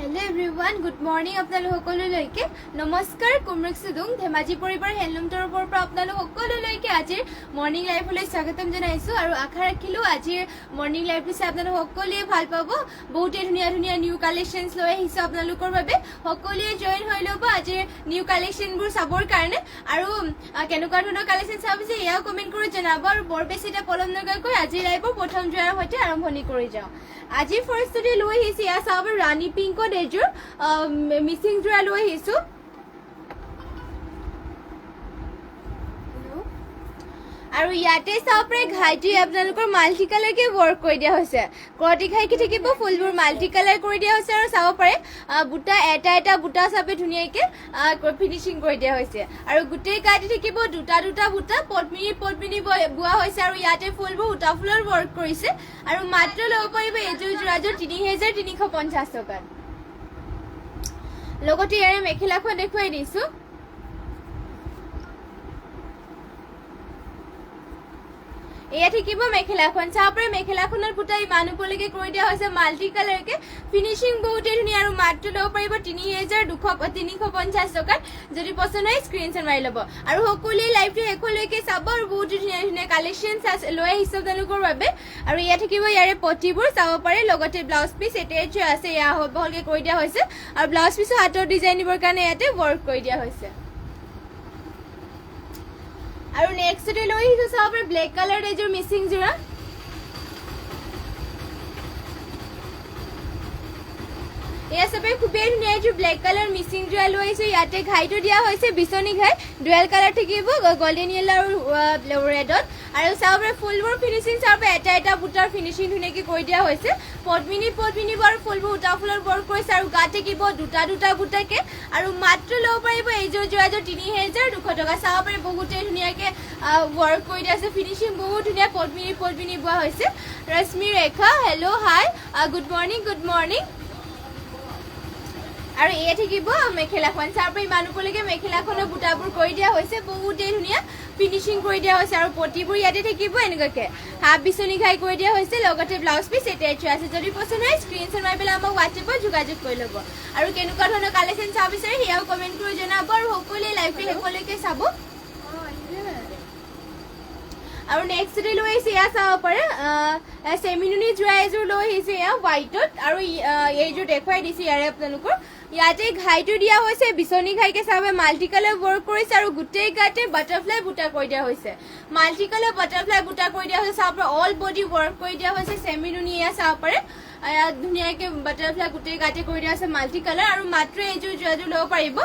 Hello everyone, good morning আপোনালোক সকলোলৈকে নমস্কাৰ কুমৰক সুদুং ধেমাজি পৰিবাৰ হেণ্ডলুম তৰফৰ পৰা আপোনালোক সকলোলৈকে আজিৰ মৰ্নিং লাইভলৈ স্বাগতম জনাইছো আৰু আশা ৰাখিলো আজিৰ মৰ্নিং লাইভটো চাই আপোনালোক সকলোৱে ভাল পাব বহুতে ধুনীয়া ধুনীয়া নিউ কালেকশনছ লৈ আহিছো আপোনালোকৰ বাবে সকলোৱে জয়েন হৈ ল'ব আজিৰ নিউ কালেকশনবোৰ চাবৰ কাৰণে আৰু কেনেকুৱা ধৰণৰ কালেকশন চাবিছে এয়াও কমেন্ট কৰি জনাব আৰু বৰ বেছি এটা পলম নকৰাকৈ আজিৰ লাইভৰ প্ৰথম জোৰাৰ সৈতে আৰম্ভণি কৰি যাওঁ আজি ফাৰ্ষ্টতে লৈ আহিছো এয়া চাব ৰাণী পিংকত এযোৰ মিচিং জোৰা লৈ আহিছো আৰু ইয়াতে চাব পাৰে ঘাইটি আপোনালোকৰ মাল্টি কালাৰকে ৱৰ্ক কৰি দিয়া হৈছে কৰটি ঘাইকে থাকিব ফুলবোৰ মাল্টি কালাৰ কৰি দিয়া হৈছে আৰু চাব পাৰে বুটা এটা এটা বুটা চাপে ধুনীয়াকে ফিনিশিং কৰি দিয়া হৈছে আৰু গোটেই গাটি থাকিব দুটা দুটা বুটা পদ্মিনী বোৱা হৈছে আৰু ইয়াতে ফুলবোৰ উটা ফুলৰ ৱৰ্ক কৰিছে আৰু মাত্ৰ ল'ব পাৰিব এযোৰ জোৰাযোৰ 3350 টকাত লগতে ইয়াৰে মেখেলাখন দেখুৱাই দিছো এয়া থাকিব মেখেলাখন চাপৰে মেখেলাখনৰ পুটা ইমান উপলৈকে কৰি দিয়া হৈছে মাল্টি কালাৰকে ফিনিশিং বহুতে ধুনীয়া আৰু মাত্ৰ ল'ব পাৰিব 3350 টকাত যদি পছন্দ হয় স্ক্ৰীনশ্বট মাৰি ল'ব আৰু সকলোৱে লাইভটো শেষলৈকে চাব আৰু বহুত ধুনীয়া ধুনীয়া কালেকশ্যনছ লৈ আহিছে তেওঁলোকৰ বাবে আৰু এয়া থাকিব ইয়াৰে পটিবোৰ চাব পাৰে লগতে ব্লাউজ পিচ এটেচ আছে এয়া বহলকে কৰি দিয়া হৈছে আৰু ব্লাউজ পিচৰ হাতৰ ডিজাইন দিবৰ কাৰণে ইয়াতে ৱৰ্ক কৰি দিয়া হৈছে আৰু নেক্সটে লৈ আহিছো চাব ব্লেক কালাৰ এযোৰ মিচিং জোৰা এয়া সবে খুবেই ধুনীয়া এযোৰ ব্লেক কালাৰ মিচিং জোৰা লৈ আহিছো ইয়াতে ঘাইটো দিয়া হৈছে বিচনী ঘাই ডুৱেল কালাৰ থাকিব গোল্ডেন য়েলো আৰু ৰেডত আৰু চাব ফুলবোৰ ফিনিশিং চাব এটা এটা বুটাৰ ফিনিশিং ধুনীয়াকে কৰি দিয়া হৈছে পদ্মিনী বৰ ফুলবোৰ উটা ফুলৰ ৱৰ্ক কৰিছে আৰু গা থাকিব দুটা দুটা বুটাকে আৰু মাত্ৰ ল'ব পাৰিব এইযোৰ জোৰাযোৰ 3200 টকা চাব পাৰে বহুতে ধুনীয়াকে ৱৰ্ক কৰি দিয়া আছে ফিনিশিং বহুত ধুনীয়া পদ্মিনী বোৱা হৈছে ৰশ্মি ৰেখা হেল্ল' হাই গুড মৰ্নিং আৰু এয়া থাকিব মেখেলাখন চাব ইমান উপলৈকে মেখেলাখনৰ বুটাবোৰ কৰি দিয়া হৈছে বহুতে ধুনীয়া ফিনিশিং কৰি দিয়া হৈছে আৰু পটিবোৰ ইয়াতে থাকিব এনেকুৱাকে হাফ বিচনী ঘাই কৰি দিয়া হৈছে লগতে ব্লাউজ পিচ এটেচ আছে যদি পছন্দ হয় স্ক্ৰীনশ্বট মাৰি পেলাই আমাক হোৱাটছএপত যোগাযোগ কৰি ল'ব আৰু কেনেকুৱা ধৰণৰ কালেকশ্যন চাব বিচাৰে সেয়াও কমেণ্ট কৰি জনাব আৰু সকলোৱে লাইভটো শেষলৈকে চাব আৰু নেক্সটে লৈ আহিছে এয়া চাব পাৰে চেমিনুনি জোৰা এযোৰ লৈ আহিছে এয়া হোৱাইটত আৰু এইযোৰ দেখুৱাই দিছে ইয়াৰে আপোনালোকৰ ইয়াতে ঘাইটো দিয়া হৈছে বিচনী ঘাইকে চাব মাল্টি কালাৰ ৱৰ্ক কৰিছে আৰু গোটেই গাতে বাটাৰফ্লাই বুটা কৰি দিয়া হৈছে মাল্টি কালাৰ বাটাৰফ্লাই বুটা কৰি দিয়া হৈছে চাব অল বডি ৱৰ্ক কৰি দিয়া হৈছে চেমিনুনি এয়া চাব পাৰে ধুনীয়াকে বাটাৰফ্লাই গোটেই গাতে কৰি দিয়া হৈছে মাল্টি কালাৰ আৰু মাত্ৰ এইযোৰ জোৰাযোৰ ল'ব পাৰিব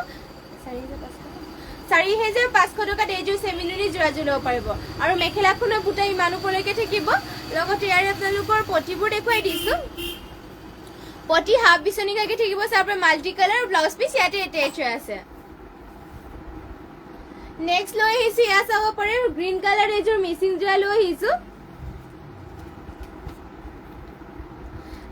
4500 টকাত এইযোৰ চেমিনুনি জোৰাযোৰ ল'ব পাৰিব আৰু মেখেলাখনৰ বুটা ইমান উপলৈকে থাকিব লগতে ইয়াৰে আপোনালোকৰ পটিবোৰ দেখুৱাই দিছো পটি হাফ বিচনী ঘাইকে থাকিব চাব মাল্টি কালাৰ ব্লাউজ পিচ ইয়াতে এটেচ আছে নেক্সট লৈ আহিছো এয়া চাব পাৰে গ্ৰীণ কালাৰ এযোৰ মিচিং জোৰা লৈ আহিছো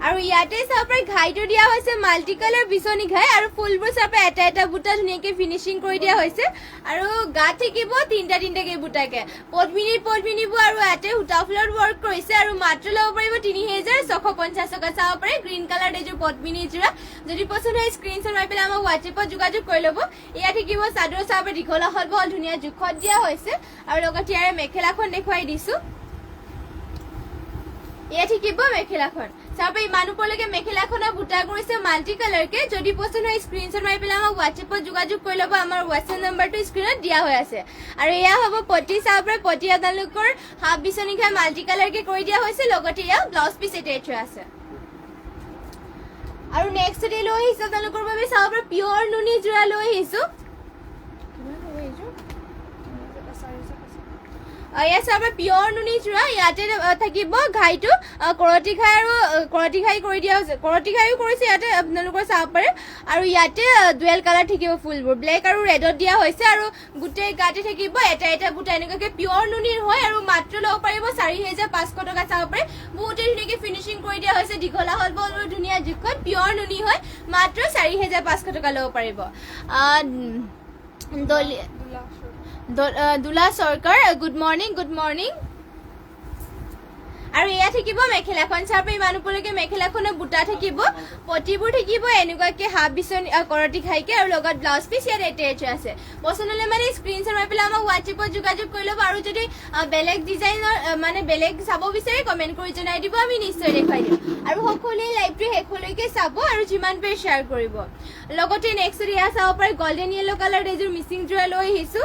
আৰু ইয়াতে চাব পাৰে ঘাইটো দিয়া হৈছে মাল্টি কালাৰ বিচনী ঘাই আৰু ফুলবোৰ চাব এটা এটা বুটা ধুনীয়াকে ফিনিশিং কৰি দিয়া হৈছে আৰু গা থাকিব তিনটাকে বুটাকে পদ্মিনী বোৰ আৰু ইয়াতে উটা ফুলৰ ৱৰ্ক কৰিছে আৰু মাত্ৰ ল'ব পাৰিব 3650 টকা চাব পাৰে গ্ৰীণ কালাৰ এযোৰ পদ্মিনী জোৰা যদি পছন্দ হয় স্ক্ৰীনশ্বট মাৰি পেলাই আমাক হোৱাটছএপত যোগাযোগ কৰি ল'ব এয়া থাকিব চাদৰ চাব দীঘল আহল বহল ধুনীয়া জোখত দিয়া হৈছে আৰু লগতে ইয়াৰে মেখেলাখন দেখুৱাই দিছো এয়া থাকিব মেখেলাখন চাব ইমান উপলৈকে মেখেলাখনৰ বুটা কৰিছে মাল্টি কালাৰকে যদি পছন্দ হয় স্ক্ৰীনশ্বট মাৰি পেলাই আমাক হোৱাটছএপত যোগাযোগ কৰি ল'ব আমাৰ হোৱাটছএপ নম্বৰটো স্ক্ৰীনত দিয়া হৈ আছে আৰু এয়া হ'ব পটি চাব পটি আপোনালোকৰ হাফ বিচনী ঘাই মাল্টি কালাৰকে কৰি দিয়া হৈছে লগতে এয়া ব্লাউজ পিচ এটেচ আছে আৰু নেক্সট লৈ আহিছো আপোনালোকৰ বাবে চাব পিয়ৰ নুনি জোৰা লৈ আহিছো এয়া চাব পিয়ৰ নুনি জোৰা ইয়াতে থাকিব ঘাইটো কৰটি ঘাই কৰি দিয়া হৈছে কৰটি ঘাইও কৰিছে ইয়াতে আপোনালোকৰ চাব পাৰে আৰু ইয়াতে ডুৱেল কালাৰ থাকিব ফুলবোৰ ব্লেক আৰু ৰেডত দিয়া হৈছে আৰু গোটেই গাতে থাকিব এটা এটা বুটা এনেকুৱাকে পিয়ৰ নুনিৰ হয় আৰু মাত্ৰ ল'ব পাৰিব 4500 টকা চাব পাৰে বহুতে ধুনীয়াকে ফিনিশিং কৰি দিয়া হৈছে দীঘলা হল বৰ ধুনীয়া জোখত পিয়ৰ নুনি হয় মাত্ৰ 4500 টকা ল'ব পাৰিব দুলা সৰকাৰ গুড মৰ্নিং আৰু এয়া থাকিব মেখেলাখন চাপ ইমান ওপৰলৈকে মেখেলাখনৰ বুটা থাকিব পটিবোৰ থাকিব এনেকুৱাকে হাফ বিচনী কৰতি খাইকে আৰু লগত ব্লাউজ পিচ ইয়াত এটেচ আছে পছন্দ হলে মানে স্ক্ৰীনশ্বট মাৰি পেলাই আমাক হোৱাটছএপত যোগাযোগ কৰি ল'ব আৰু যদি বেলেগ ডিজাইনৰ মানে বেলেগ চাব বিচাৰে কমেণ্ট কৰি জনাই দিব আমি নিশ্চয় দেখুৱাই দিম আৰু সকলোৱে লাইভটো শেষলৈকে চাব আৰু যিমান পাৰে শ্বেয়াৰ কৰিব লগতে নেক্সট এয়া চাব পাৰে গোল্ডেন য়েলো কালাৰ এযোৰ মিচিং যোৰা লৈ আহিছো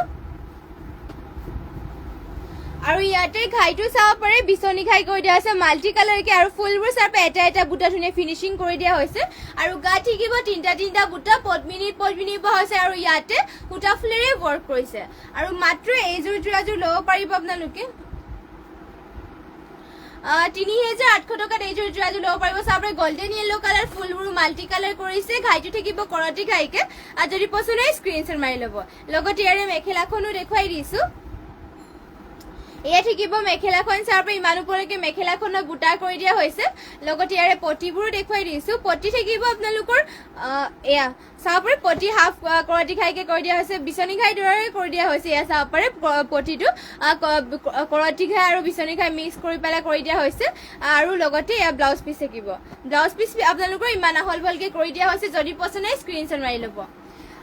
আৰু ইয়াতে ঘাইটো চাব পাৰে বিচনী ঘাই কৰি দিয়া আছে মাল্টি কালাৰকে আৰু ফুলবোৰ চাপে এটা এটা বুটা ধুনীয়া ফিনিচিং কৰি দিয়া হৈছে আৰু গা থাকিব তিনটা বুটা পদ্মিনী পোৱা হৈছে আৰু ইয়াতে সূতা ফুলেৰে ৱৰ্ক কৰিছে আৰু মাত্ৰ এইযোৰ যোৰাযোৰ ল'ব পাৰিব আপোনালোকে ৩,৮০০ টকাত এইযোৰ যোৰাযোৰ ল'ব পাৰিব চাপৰে গোল্ডেন য়েলো কালাৰ ফুলবোৰ মাল্টি কালাৰ কৰিছে ঘাইটো থাকিব কৰতি ঘাইকে আৰু যদি পছন্দ হয় স্ক্ৰীনশ্বট মাৰি ল'ব লগতে ইয়াৰে মেখেলাখনো দেখুৱাই দিছো এয়া থাকিব মেখেলাখন চাপৰে ইমান ওপৰলৈকে মেখেলাখনৰ বুটা কৰি দিয়া হৈছে লগতে ইয়াৰে পটিবোৰো দেখুৱাই দিছো পটি থাকিব আপোনালোকৰ এয়া চাপৰে পটি হাফ কৰতি খাইকে কৰি দিয়া হৈছে বিচনী ঘাই দৰে কৰি দিয়া হৈছে এয়া চাপৰে পটিটো কৰতি ঘাই আৰু বিচনী ঘাই মিক্স কৰি পেলাই কৰি দিয়া হৈছে আৰু লগতে এয়া ব্লাউজ পিচ থাকিব ব্লাউজ পিচ আপোনালোকৰ ইমান আহল বহলকে কৰি দিয়া হৈছে যদি পছন্দ হয় স্ক্ৰীনশ্বট মাৰি ল'ব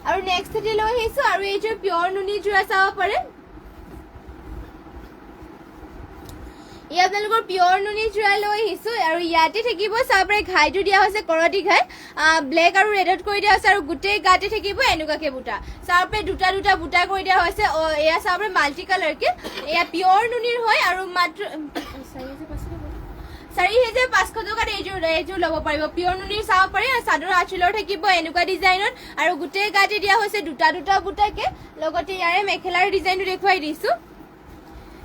আৰু নেক্সট লৈ আহিছো আৰু এইযোৰ পিয়ৰ নুনি যোৰা চাব পাৰে এই আপোনালোকৰ পিয়ৰ নুনি যোৰা লৈ আহিছো আৰু ইয়াতে থাকিব চাপৰে ঘাইটো দিয়া হৈছে কৰতি ঘাই ব্লেক আৰু ৰেডত কৰি দিয়া হৈছে আৰু গোটেই গাতে থাকিব এনেকুৱাকে বুটা চাপৰে দুটা বুটা কৰি দিয়া হৈছে এয়া চাপৰে মাল্টি কালাৰকে এয়া পিয়ৰ নুনিৰ হয় আৰু মাত্ৰ 4,500 টকাত এইযোৰ ল'ব পাৰিব পিয়ৰ নুনিৰ চাব পাৰে চাদৰ আঁচলৰ থাকিব এনেকুৱা ডিজাইনত আৰু গোটেই গাতে দিয়া হৈছে দুটা বুটাকে লগতে ইয়াৰে মেখেলাৰ ডিজাইনটো দেখুৱাই দিছো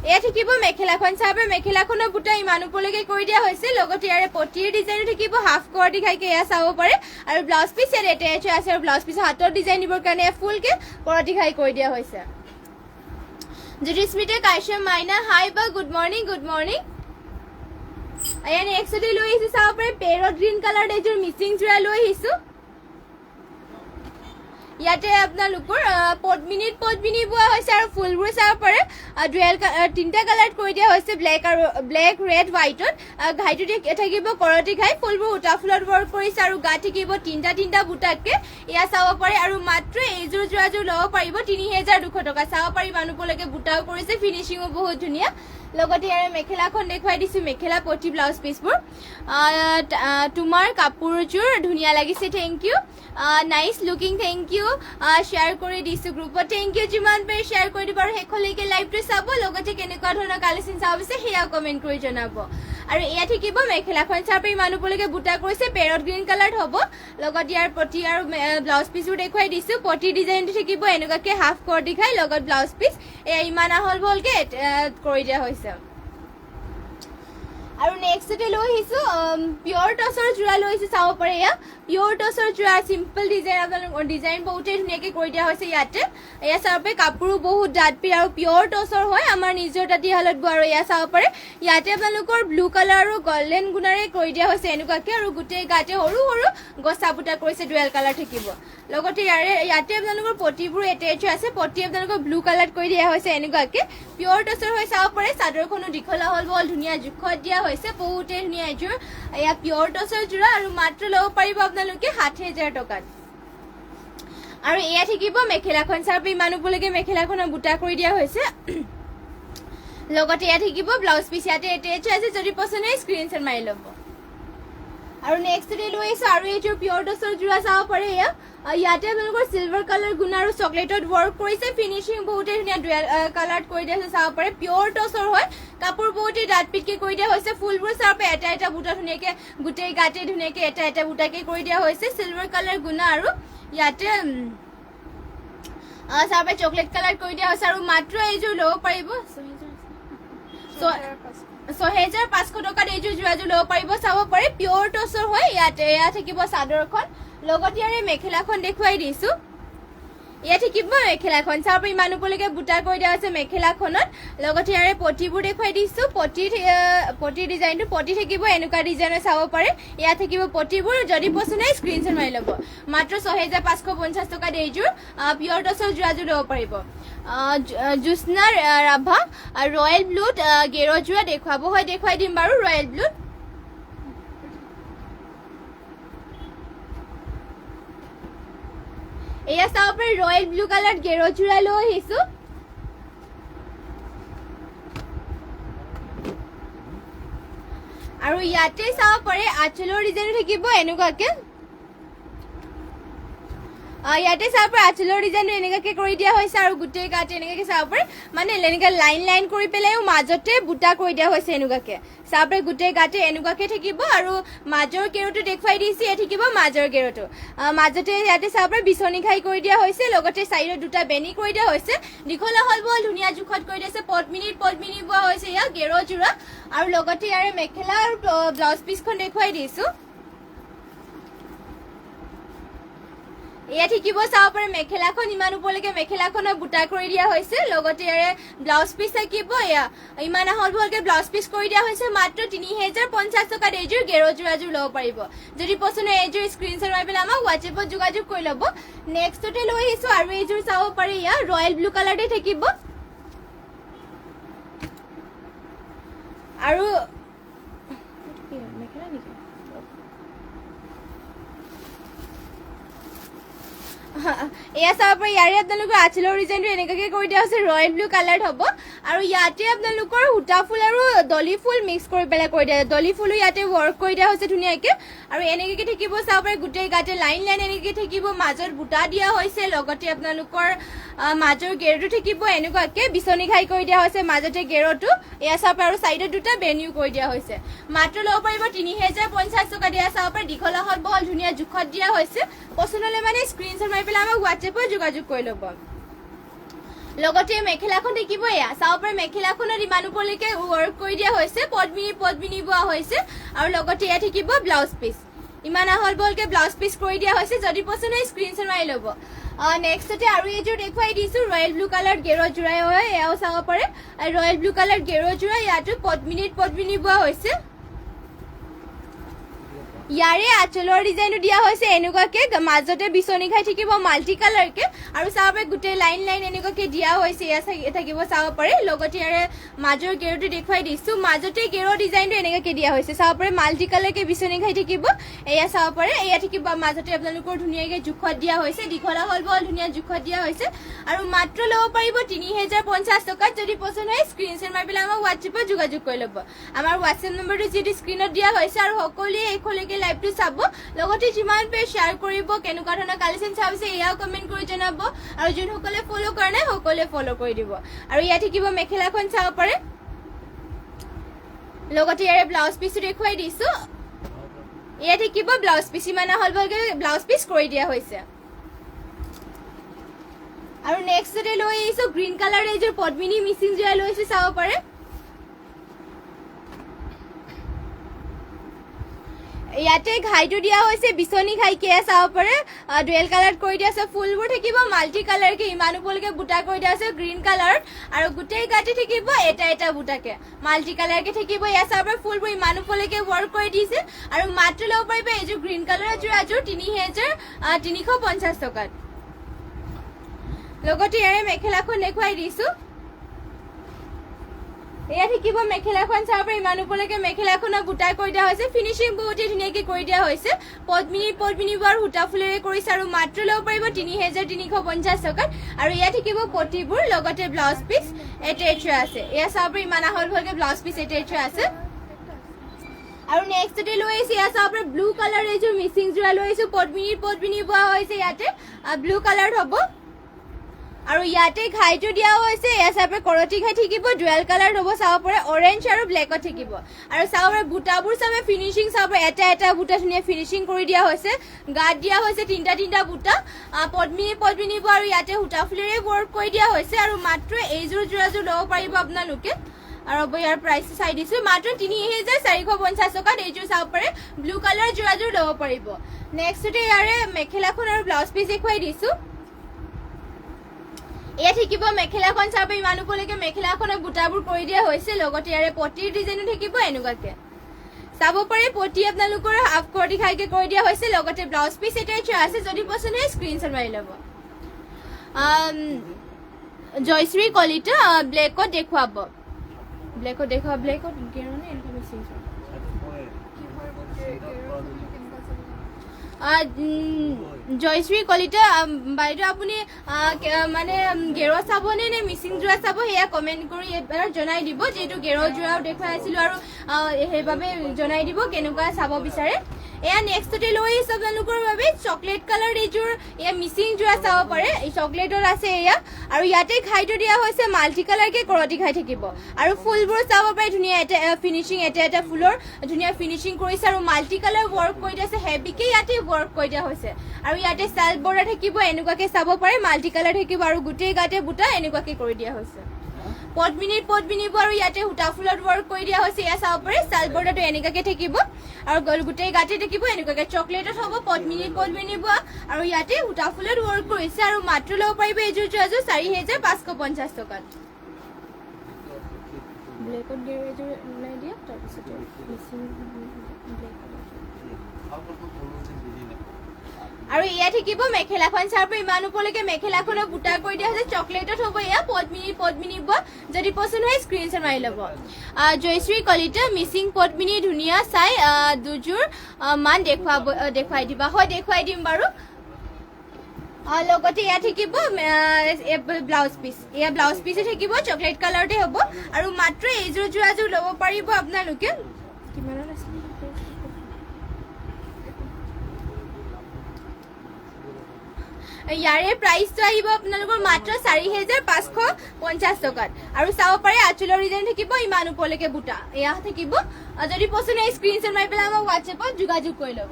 এয়া থাকিব মেখেলাখন চাপে মেখেলাখনৰ বুটা ইমান ওপৰলৈকে কৰি দিয়া হৈছে লগতে ইয়াৰে পটিৰ ডিজাইনো থাকিব হাফ কৰতি খাইকে এয়া চাব পাৰে আৰু ব্লাউজ পিচ ইয়াত এটেচ আছে আৰু ব্লাউজ পিচ হাতৰ ডিজাইন দিবৰ কাৰণে ফুলকে কৰতি খাই কৰি দিয়া হৈছে জ্যোতিস্মিতা কাশ্যপ মাইনা হাই বা গুড মৰ্ণিং এয়া নেক্সট লৈ আহিছো চাব পাৰে পেৰট গ্ৰীণ কালাৰ এযোৰ মিচিং যোৰা লৈ আহিছো ইয়াতে আপোনালোকৰ পদ্মিনীত পদ্মিনী বোৱা হৈছে আৰু ফুলবোৰ চাব পাৰে তিনটা কালাৰত কৰি দিয়া হৈছে ব্লেক ৰেড হোৱাইটত ঘাইটো থাকিব কৰতি ঘাই ফুলবোৰ উটা ফুলত ৱৰ্ক কৰিছে আৰু গা থাকিব তিনটা বুটাকে এয়া চাব পাৰে আৰু মাত্ৰ এইযোৰ যোৰাযোৰ ল'ব পাৰিব ৩,২০০ টকা চাব পাৰিব মানুহলৈকে বুটাও কৰিছে ফিনিচিঙো বহুত ধুনীয়া লগতে ইয়াৰে মেখেলাখন দেখুৱাই দিছো মেখেলা পটি ব্লাউজ পিচবোৰ তোমাৰ কাপোৰযোৰ ধুনীয়া লাগিছে thank you nice looking thank you share কৰি দিছো গ্ৰুপত থেংক ইউ যিমান পাৰে শ্বেয়াৰ কৰি দিব আৰু শেষলৈকে লাইভটো চাব লগতে কেনেকুৱা ধৰণৰ কালেকশ্যন চাব বিচাৰে সেয়া কমেণ্ট কৰি জনাব আৰু এয়া থাকিব মেখেলাখন চাপে ইমান ওপৰলৈকে বুটা কৰিছে পেৰট গ্ৰীণ কালাৰ হ'ব লগত ইয়াৰ পটি আৰু ব্লাউজ পিচবোৰ দেখুৱাই দিছো পটি ডিজাইনটো থাকিব এনেকুৱাকে হাফ কৰতি খাই লগত ব্লাউজ পিচ এয়া ইমান আহল বহলকে কৰি দিয়া হৈছে আৰু নেক্সট লৈ আহিছো পিয়ৰ টচৰ যোৰা লৈ আহিছো চাব পাৰে এয়া পিয়ৰ টচৰ যোৰা চিম্পল ডিজাইন আপোনালোকৰ ডিজাইন বহুতেই ধুনীয়াকে কৰি দিয়া হৈছে ইয়াতে এয়া চাব পাৰে কাপোৰো বহুত ডাঠপিৰ আৰু পিয়ৰ টচৰ হয় আমাৰ নিজৰ তাঁতীশালত বোৱা আৰু এয়া চাব পাৰে ইয়াতে আপোনালোকৰ ব্লু কালাৰ আৰু গল্ডেন গুণাৰে কৰি দিয়া হৈছে এনেকুৱাকে আৰু গোটেই গাতে সৰু গছা বুটা কৰিছে ডুৱেল কালাৰ থাকিব লগতে ইয়াতে আপোনালোকৰ পটিবোৰ এটেচ আছে পটি আপোনালোকৰ ব্লু কালাৰত কৰি দিয়া হৈছে এনেকুৱাকে পিয়ৰ টচৰ হৈ চাব পাৰে চাদৰখনো দীঘল আহল বহল ধুনীয়া জোখত দিয়া হৈছে বহুতেই ধুনীয়া এযোৰ এয়া পিয়ৰ টচৰ যোৰা আৰু মাত্ৰ ল'ব পাৰিব আপোনালোকে ৬০,০০০ টকাত আৰু এয়া থাকিব মেখেলাখন চাপে ইমান ওপৰলৈকে মেখেলাখনৰ বুটা কৰি দিয়া হৈছে লগতে এয়া থাকিব ব্লাউজ পিচ ইয়াতে এটেচ আছে যদি পছন্দ হয় স্ক্ৰীনশ্বট মাৰি ল'ব আৰু নেক্সট লৈ আহিছো আৰু এইযোৰ পিয়ৰ টচৰ যোৰা চাব পাৰে এয়া ইয়াতে আপোনালোকৰ চিলভাৰ কালাৰ গুণ আৰু চকলেটত ৱৰ্ক কৰিছে ফিনিচিং বহুতেই ধুনীয়া ডুৱেল কালাৰত কৰি দিয়া হৈছে চাব পাৰে পিয়ৰ টচৰ হয় কাপোৰ বহুতেই ডাঠপিটকে কৰি দিয়া হৈছে ফুলবোৰ চাব পাৰে এটা বুটা ধুনীয়াকে গোটেই গাতে ধুনীয়াকে এটা বুটাকে কৰি দিয়া হৈছে চিলভাৰ কালাৰ গুণা আৰু ইয়াতে চাব পাৰে চকলেট কালাৰ কৰি দিয়া হৈছে আৰু মাত্ৰ এইযোৰ ল'ব পাৰিব ৬,৫০০ টকাত এইযোৰ যোৰাযোৰ ল'ব পাৰিব চাব পাৰে পিয়ৰ টচৰ হয় ইয়াতে এয়া থাকিব চাদৰখন লগতে ইয়াৰে মেখেলাখন দেখুৱাই দিছো ইয়া থাকিব মেখেলাখন চাওক ইমান ওপৰলৈকে বুটা কৰি দিয়া হৈছে মেখেলাখনত লগতে ইয়াৰে পটিবোৰ দেখুৱাই দিছো পটি ডিজাইনটো পটি থাকিব এনেকুৱা ডিজাইনৰ চাব পাৰে ইয়া থাকিব পটিবোৰ যদি পছন্দ হয় স্ক্ৰীনশ্বট মাৰি ল'ব মাত্ৰ 6550 টকাত এইযোৰ পিয়ৰ টছৰ যোৰাযোৰ ল'ব পাৰিব জুস্নাৰ ৰাভা ৰয়েল ব্লুত গেৰ যোৰা দেখুৱাব হয় দেখুৱাই দিম বাৰু ৰয়েল ব্লুত এয়া চাব পাৰে ৰয়েল ব্লু কালাৰ গেৰ যোৰা লৈ আহিছো আৰু ইয়াতে চাব পাৰে আঁচলৰ ডিজাইন থাকিব এনেকুৱাকে ইয়াতে চাব পাৰে আঁচলৰ ডিজাইনটো এনেকুৱাকে কৰি দিয়া হৈছে আৰু গোটেই গাতে এনেকুৱাকে চাব পাৰে মানে এনেকুৱা লাইন কৰি পেলাইও মাজতে বুটা কৰি দিয়া হৈছে এনেকুৱাকে চাব পাৰে গোটেই গাতে এনেকুৱাকে থাকিব আৰু মাজৰ গেৰটো দেখুৱাই দিছে এ থাকিব মাজৰ গেৰটো মাজতে ইয়াতে চাব পাৰে বিচনী খাই কৰি দিয়া হৈছে লগতে চাইডত দুটা বেনি কৰি দিয়া হৈছে দীঘলা হল বল ধুনীয়া জোখত কৰি দিছে পদ্মিনী বোৱা হৈছে ইয়া গেৰ যোৰা আৰু লগতে ইয়াৰে মেখেলা আৰু ব্লাউজ পিচখন দেখুৱাই দিছো এয়া থাকিব চাব পাৰে মেখেলাখন ইমান ওপৰলৈকে মেখেলাখনৰ বুটা কৰি দিয়া হৈছে লগতে ইয়াৰে ব্লাউজ পিচ থাকিব এয়া ইমান আহল বহলকে ব্লাউজ পিচ কৰি দিয়া হৈছে মাত্ৰ 3050 টকাত এইযোৰ গেৰ যোৰাযোৰ ল'ব পাৰিব যদি পছন্দ হয় এইযোৰ স্ক্ৰীনশ্বট মাৰি পেলাই আমাক হোৱাটছএপত যোগাযোগ কৰি ল'ব নেক্সটতে লৈ আহিছো আৰু এইযোৰ চাব পাৰে ইয়া ৰয়েল ব্লু কালাৰতে থাকিব আৰু মেখেলা নেকি এয়া চাব পাৰে ইয়াৰে আপোনালোকৰ আঁচলৰ ডিজাইনটো এনেকুৱাকে কৰি দিয়া হৈছে ৰয়েল ব্লু কালাৰ হ'ব আৰু ইয়াতে আপোনালোকৰ সূতা ফুল আৰু দলি ফুল মিক্স কৰি পেলাই কৰি দিয়া দলি ফুলো ইয়াতে ৱৰ্ক কৰি দিয়া হৈছে ধুনীয়াকে আৰু এনেকুৱাকে থাকিব চাব পাৰে গোটেই গাতে লাইন এনেকুৱাকে থাকিব মাজত বুটা দিয়া হৈছে লগতে আপোনালোকৰ মাজৰ গেৰটো থাকিব এনেকুৱাকে বিচনী খাই কৰি দিয়া হৈছে মাজতে গেৰটো এয়া চাব পাৰে আৰু চাইডত দুটা বেনিও কৰি দিয়া হৈছে মাত্ৰ ল'ব পাৰিব 3050 টকা দিয়া চাব পাৰে দীঘলা হল বহল ধুনীয়া জোখত দিয়া হৈছে পছন্দ হ'লে মানে স্ক্ৰীনশ্বট মাৰি পেলাই আমাক হোৱাটছএপত যোগাযোগ কৰি ল'ব লগতে মেখেলাখন থাকিব এয়া চাব পাৰে মেখেলাখনত ইমান ওপৰলৈকে ৱৰ্ক কৰি দিয়া হৈছে পদ্মিনী বোৱা হৈছে আৰু লগতে এয়া থাকিব ব্লাউজ পিচ ইমান আহল বহলকে ব্লাউজ পিচ কৰি দিয়া হৈছে যদি পছন্দ হয় স্ক্ৰীনশ্বট মাৰি ল'ব নেক্সটতে আৰু এইযোৰ দেখুৱাই দিছো ৰয়েল ব্লু কালাৰ গেৰ যোৰা হয় এয়াও চাব পাৰে ৰয়েল ব্লু কালাৰ গেৰ যোৰা ইয়াতো পদ্মিনী বোৱা হৈছে ইয়াৰে আঁচলৰ ডিজাইনটো দিয়া হৈছে এনেকুৱাকে মাজতে বিচনী খাই থাকিব মাল্টি কালাৰকে আৰু চাব পাৰে গোটেই লাইন এনেকুৱাকে দিয়া হৈছে এয়া থাকিব চাব পাৰে লগতে ইয়াৰে মাজৰ গেৰটো দেখুৱাই দিছো মাজতে গেৰৰ ডিজাইনটো এনেকুৱাকে দিয়া হৈছে চাব পাৰে মাল্টি কালাৰকে বিচনী খাই থাকিব এয়া চাব পাৰে এয়া থাকিব মাজতে আপোনালোকৰ ধুনীয়াকে জোখত দিয়া হৈছে দীঘলা হল বহল ধুনীয়া জোখত দিয়া হৈছে আৰু মাত্ৰ ল'ব পাৰিব 3050 টকাত যদি পছন্দ হয় স্ক্ৰীনশ্বট মাৰি পেলাই আমাক হোৱাটছএপত যোগাযোগ কৰি ল'ব আমাৰ হোৱাটছএপ নম্বৰটো যিটো স্ক্ৰীনত দিয়া হৈছে আৰু সকলোৱে এইখনলৈকে লাইভটো চাব লগতে যিমান পাৰে শ্বেয়াৰ কৰিব কেনেকুৱা ধৰণৰ কালেকশ্যন চাইছে এয়াও কমেণ্ট কৰি জনাব আৰু যোনসকলে ফলো কৰা নাই সকলোৱে ফলো কৰি দিব আৰু ইয়াত থাকিব মেখেলাখন চাব পাৰে লগতে ইয়াৰে ব্লাউজ পিচটো দেখুৱাই দিছো এয়া থাকিব ব্লাউজ পিচ ইমান আহল বহলকে ব্লাউজ পিচ কৰি দিয়া হৈছে আৰু নেক্সটতে লৈ আহিছো গ্ৰীণ কালাৰ এইযোৰ পদ্মিনী মিচিং যোৰা লৈছে চাব পাৰে ইয়াতে ঘাইটো দিয়া হৈছে বিচনী ঘাইকে চাব পাৰে ডুৱেল কালাৰ কৰি দিয়া আছে ফুলবোৰ থাকিব মাল্টি কালাৰকে ইমান ওপৰলৈকে বুটা কৰি দিয়া আছে গ্ৰীণ কালাৰ আৰু গোটেই গাতে থাকিব এটা বুটাকে মাল্টি কালাৰকে থাকিব এয়া চাব পাৰে ফুলবোৰ ইমান ওপৰলৈকে ৱৰ্ক কৰি দিছে আৰু মাত্ৰ ল'ব পাৰিব এইযোৰ গ্ৰীণ কালাৰৰ যোৰাযোৰ 3350 টকাত লগতে ইয়াৰে মেখেলাখন দেখুৱাই দিছো এয়া থাকিব মেখেলাখন চাব পাৰে ইমান ওপৰলৈকে মেখেলাখনৰ বুটা কৰি দিয়া হৈছে ফিনিচিং বহুতেই ধুনীয়াকে কৰি দিয়া হৈছে পদ্মিনী বোৱাৰ সূতা ফুলেৰে কৰিছে আৰু মাত্ৰ ল'ব পাৰিব 3350 টকাত আৰু এয়া থাকিব পটিবোৰ লগতে ব্লাউজ পিচ এটেচ আছে এয়া চাব পাৰে ইমান আহল বহলকে ব্লাউজ পিচ এটেচ আছে আৰু নেক্সটতে লৈ আহিছে এয়া চাব পাৰে ব্লু কালাৰ এইযোৰ মিচিং যোৰা লৈ আহিছো পদ্মিনী বোৱা হৈছে ইয়াতে ব্লু কালাৰ হ'ব আৰু ইয়াতে ঘাইটো দিয়া হৈছে এয়া চাব পাৰে কৰতি ঘাই থাকিব ডুৱেল কালাৰ হ'ব চাব পাৰে অৰেঞ্জ আৰু ব্লেকত থাকিব আৰু চাব পাৰে বুটাবোৰ চাব ফিনিচিং চাব পাৰে এটা বুটা ধুনীয়া ফিনিচিং কৰি দিয়া হৈছে গাত দিয়া হৈছে তিনিটা বুটা পদ্মিনী বোৱা আৰু ইয়াতে সূতা ফুলেৰে ৱৰ্ক কৰি দিয়া হৈছে আৰু মাত্ৰ এইযোৰ যোৰাযোৰ ল'ব পাৰিব আপোনালোকে আৰু ইয়াৰ প্ৰাইচ চাই দিছো মাত্ৰ 3450 টকাত এইযোৰ চাব পাৰে ব্লু কালাৰ যোৰাযোৰ ল'ব পাৰিব নেক্সটতে ইয়াৰে মেখেলাখন আৰু ব্লাউজ পিচ দেখুৱাই দিছো এয়া থাকিব মেখেলাখন চাব ইমান ওপৰলৈকে মেখেলাখনৰ বুটাবোৰ কৰি দিয়া হৈছে লগতে ইয়াৰে পটিৰ ডিজাইনো থাকিব এনেকুৱাকে চাব পাৰে পটি আপোনালোকৰ হাফ কোটি খাইকে কৰি দিয়া হৈছে লগতে ব্লাউজ পিস এটাই চোৱা আছে যদি পছন্দ হয় স্ক্ৰিনশ্বট মাৰি ল'ব জয়শ্ৰী কলিতা ব্লেকত দেখুৱাব ব্লেকত গেৰনে এনেকুৱা মেচিং জয়শ্ৰী কলিতা বাইদেউ আপুনি মানে গেৰ চাবনে নে মিচিং যোৰা চাব সেয়া কমেণ্ট কৰি এবাৰ জনাই দিব যিহেতু গেৰ যোৰাও দেখুৱাই আছিলোঁ আৰু সেইবাবে জনাই দিব কেনেকুৱা চাব বিচাৰে এয়া নেক্সটতে লৈ আহিছোঁ আপোনালোকৰ বাবে চকলেট কালাৰ এইযোৰ এয়া মিচিং যোৰা চাব পাৰে এই চকলেটৰ আছে এয়া আৰু ইয়াতে খাইটো দিয়া হৈছে মাল্টি কালাৰকে কৰতি খাই থাকিব আৰু ফুলবোৰ চাব পাৰে ধুনীয়া এটা ফিনিচিং এটা ফুলৰ ধুনীয়া ফিনিচিং কৰিছে আৰু মাল্টি কালাৰ ৱৰ্ক কৰি দিয়া আছে হেভিকে ইয়াতে ৱৰ্ক কৰি দিয়া হৈছে আৰু ইয়াতে সেল্ফ বৰ্ডাৰ থাকিব এনেকুৱাকে চাব পাৰে মাল্টি কালাৰ থাকিব আৰু গোটেই গাতে বুটা এনেকুৱাকে কৰি দিয়া হৈছে পদ্মিনীব আৰু ইয়াতে সূতা ফুলত ৱৰ্ক কৰি দিয়া হৈছে এয়া চাব পাৰে সেল্ফ বৰ্ডাৰটো এনেকুৱাকে থাকিব আৰু গোটেই গাতে থাকিব এনেকুৱাকে চকলেটত হ'ব পদ্মিনীব আৰু ইয়াতে সূতা ফুলত ৱৰ্ক কৰিছে আৰু মাত্ৰ ল'ব পাৰিব এইযোৰ 4550 টকাত ব্লেকত গেৰ এযোৰ ওলাই দিয়া তাৰপিছতে মিচিং ব্লেক আৰু এয়া থাকিব মেখেলাখন চাৰ ইমান ওপৰলৈকে মেখেলাখনৰ বুটা কৰি দিয়া হৈছে চকলেটত হ'ব এয়া পদ্মিনীব যদি পছন্দ হয় স্ক্ৰিনশ্বট মাৰি ল'ব জয়শ্ৰী কলিতা মিচিং পদ্মিনী ধুনীয়া চাই দুযোৰ মান দেখুৱাই দিবা হয় দেখুৱাই দিম বাৰু লগতে এয়া থাকিব ব্লাউজ পিস এয়া ব্লাউজ পিসে থাকিব চকলেট কালাৰতে হ'ব আৰু মাত্ৰ এইযোৰ যোৰাযোৰ ল'ব পাৰিব আপোনালোকে কিমানত আছে ইয়াৰে প্ৰাইসটো আহিব আপোনালোকৰ মাত্ৰ 4550 টকাত আৰু চাব পাৰে আঁচলৰ ডিজাইন থাকিব ইমান ওপৰলৈকে বুটা এয়া থাকিব যদি পছন্দ হয় স্ক্ৰিনশ্বট মাৰি পেলাই আমাক হোৱাটছএপত যোগাযোগ কৰি ল'ব